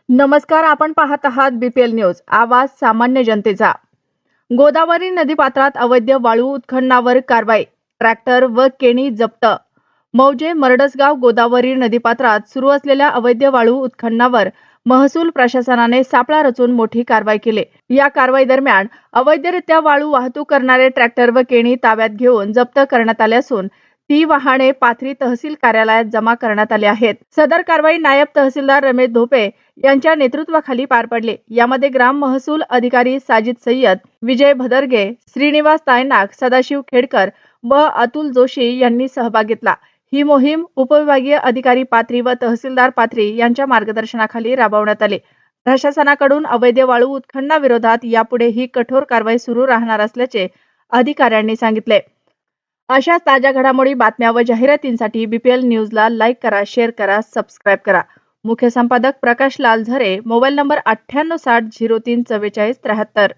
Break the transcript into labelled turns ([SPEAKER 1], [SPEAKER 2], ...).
[SPEAKER 1] नमस्कार, आपण पाहत आहात बीपीएल न्यूज, आवाज सामान्य जनतेचा। गोदावरी नदीपात्रात अवैध वाळू उत्खननावर कारवाई, ट्रॅक्टर व केणी जप्त। मौजे मरडसगाव गोदावरी नदीपात्रात सुरू असलेल्या अवैध वाळू उत्खननावर महसूल प्रशासनाने सापळा रचून मोठी कारवाई केली। या कारवाई दरम्यान अवैधरित्या वाळू वाहतूक करणारे ट्रॅक्टर व केणी ताब्यात घेऊन जप्त करण्यात आले असून ती वाहने पाथरी तहसील कार्यालयात जमा करण्यात आली आहेत। सदर कारवाई नायब तहसीलदार रमेश धोपे यांच्या नेतृत्वाखाली पार पडले। यामध्ये ग्राम महसूल अधिकारी साजिद सय्यद, विजय भदरगे, श्रीनिवास तायनाक, सदाशिव खेडकर व अतुल जोशी यांनी सहभाग घेतला। ही मोहीम उपविभागीय अधिकारी पाथरी व तहसीलदार पाथरी यांच्या मार्गदर्शनाखाली राबवण्यात आली। प्रशासनाकडून अवैध वाळू उत्खननाविरोधात यापुढेही कठोर कारवाई सुरू राहणार असल्याचे अधिकाऱ्यांनी सांगितले। अशाच ताज्या घडामोडी, बातम्या व जाहिरातींसाठी बीपीएल न्यूजला लाईक करा, शेअर करा, सबस्क्राईब करा। मुख्य संपादक प्रकाश लाल झरे, मोबाईल नंबर 9860304473।